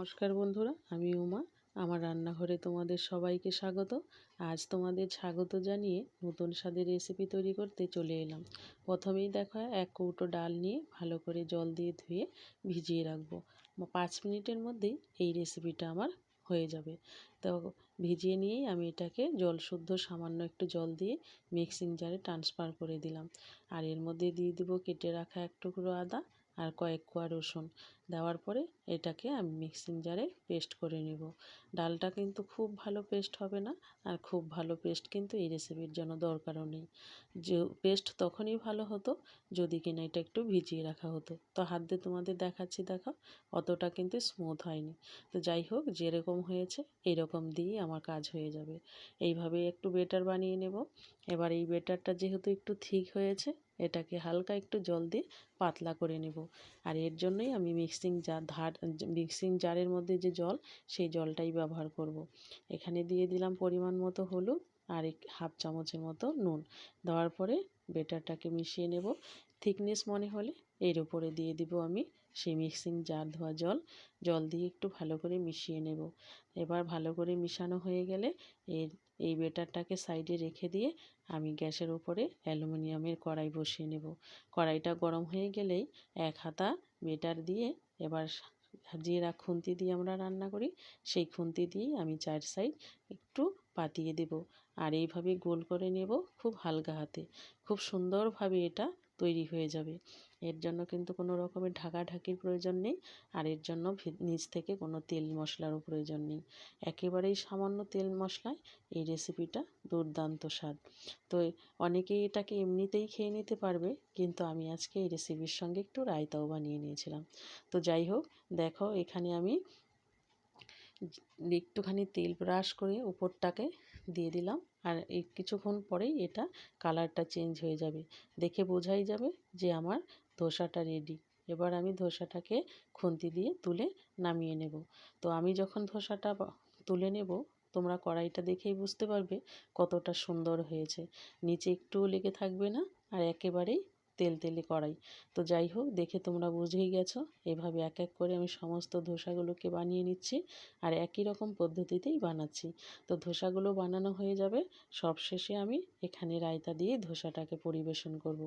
নমস্কার বন্ধুরা, আমি উমা। আমার রান্নাঘরে তোমাদের সবাইকে স্বাগত। আজ তোমাদের স্বাগত জানিয়ে নতুন স্বাদের রেসিপি তৈরি করতে চলে এলাম। প্রথমেই দেখো, 1 কৌটো ডাল নিয়ে ভালো করে জল দিয়ে ধুয়ে ভিজিয়ে রাখবো। 5 মিনিটের মধ্যেই এই রেসিপিটা আমার হয়ে যাবে। তো ভিজিয়ে নিয়েই আমি এটাকে জল শুদ্ধ সামান্য একটু জল দিয়ে মিক্সিং জারে ট্রান্সফার করে দিলাম। আর এর মধ্যে দিয়ে দেবো কেটে রাখা 1 টুকরো আদা আর কয়েক কোয়া রসুন। দেওয়ার পরে এটাকে আমি মিক্সিং জারে পেস্ট করে নেব। ডালটা কিন্তু খুব ভালো পেস্ট হবে না, আর খুব ভালো পেস্ট কিন্তু এই রেসিপির জন্য দরকারও নেই। যে পেস্ট তখনই ভালো হতো যদি কিনা এটা একটু ভিজিয়ে রাখা হতো। তো হাত দিয়ে তোমাদের দেখাচ্ছি, দেখো অতটা কিন্তু স্মুথ হয়নি। তো যাই হোক, যেরকম হয়েছে এরকম দিয়েই আমার কাজ হয়ে যাবে। এইভাবে একটু বেটার বানিয়ে নেব। এবার এই বেটারটা যেহেতু একটু থিক হয়েছে, এটাকে হালকা একটু জল দিয়ে পাতলা করে নেব। আর এর জন্যই আমি মিক্সিং জারের মধ্যে যে জল, সেই জলটাই ব্যবহার করব। এখানে দিয়ে দিলাম পরিমাণ মতো হলুদ আর 1/2 চামচের মতো নুন। দেওয়ার পরে বেটারটাকে মিশিয়ে নেব। থিকনেস মনে হলে এর উপরে দিয়ে দিব আমি সেই মিক্সিং জার ধোয়া জল দিয়ে একটু ভালো করে মিশিয়ে নেব। এবার ভালো করে মিশানো হয়ে গেলে এই বেটারটাকে সাইডে রেখে দিয়ে আমি গ্যাসের উপরে অ্যালুমিনিয়ামের কড়াই বসিয়ে নেব। কড়াইটা গরম হয়ে গেলেই 1 হাতা বেটার দিয়ে, এবার যে খুন্তি দিয়ে আমরা রান্না করি সেই খুন্তি দিয়েই আমি 4 সাইড একটু পাতিয়ে দেব। আর এইভাবে গোল করে নেব খুব হালকা হাতে। খুব সুন্দরভাবে এটা তৈরি হয়ে যাবে। এর জন্য কিন্তু কোনো রকমের ঢাকাঢাকির প্রয়োজন নেই, আর এর জন্য নিচ থেকে কোনো তেল মশলারও প্রয়োজন নেই। একেবারেই সামান্য তেল মশলায় এই রেসিপিটা দুর্দান্ত স্বাদ। তো অনেকেই এটাকে এমনিতেই খেয়ে নিতে পারবে, কিন্তু আমি আজকে এই রেসিপির সঙ্গে একটু রায়তাও বানিয়ে নিয়েছিলাম। তো যাই হোক, দেখো এখানে আমি একটুখানি তেল ব্রাশ করে উপরটাকে দিয়ে দিলাম। আর এই কিছুক্ষণ পরেই এটা কালারটা চেঞ্জ হয়ে যাবে, দেখে বোঝাই যাবে যে আমার ধোসাটা রেডি। এবার আমি ধোসাটাকে খুন্তি দিয়ে তুলে নামিয়ে নেব। তো আমি যখন ধোসাটা তুলে নেব, তোমরা কড়াইটা দেখেই বুঝতে পারবে কতটা সুন্দর হয়েছে। নিচে একটুও লেগে থাকবে না, আর একেবারেই তেলতেলে কড়াই। তো যাই হোক, দেখে তোমরা বুঝেই গেছো। এভাবে এক এক করে আমি সমস্ত ধোসাগুলোকে বানিয়ে নিচ্ছি, আর একই রকম পদ্ধতিতেই বানাচ্ছি। তো ধোসাগুলো বানানো হয়ে যাবে, সবশেষে আমি এখানে রায়তা দিয়ে ধোসাটাকে পরিবেশন করব।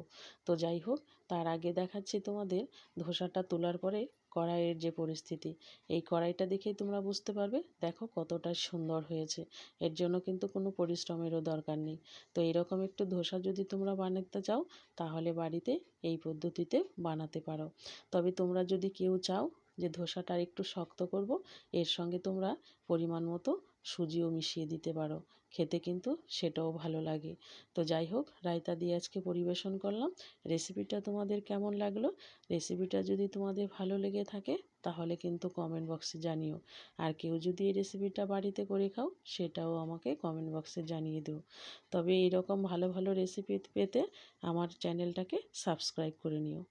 তো যাই হোক, তার আগে দেখাচ্ছি তোমাদের ধোসাটা তোলার পরে কড়াইয়ের যে পরিস্থিতি। এই কড়াইটা দেখেই তোমরা বুঝতে পারবে, দেখো কতটা সুন্দর হয়েছে। এর জন্য কিন্তু কোনো পরিশ্রমেরও দরকার নেই। তো এরকম একটু ধোসা যদি তোমরা বানাতে চাও, তাহলে বাড়িতে এই পদ্ধতিতে বানাতে পারো। তবে তোমরা যদি কেউ চাও যে ধোসাটা একটু শক্ত করব, এর সঙ্গে তোমরা পরিমাণ মতো সুজিও মিশিয়ে দিতে পারো। খেতে কিন্তু সেটাও ভালো লাগে। তো যাই হোক, রায়তা দিয়ে আজকে পরিবেশন করলাম। রেসিপিটা তোমাদের কেমন লাগলো? রেসিপিটা যদি তোমাদের ভালো লেগে থাকে, তাহলে কিন্তু কমেন্ট বক্সে জানিও। আর কেউ যদি এই রেসিপিটা বাড়িতে করে খাও, সেটাও আমাকে কমেন্ট বক্সে জানিয়ে দিও। তবে এইরকম ভালো ভালো রেসিপি পেতে আমার চ্যানেলটাকে সাবস্ক্রাইব করে নিও।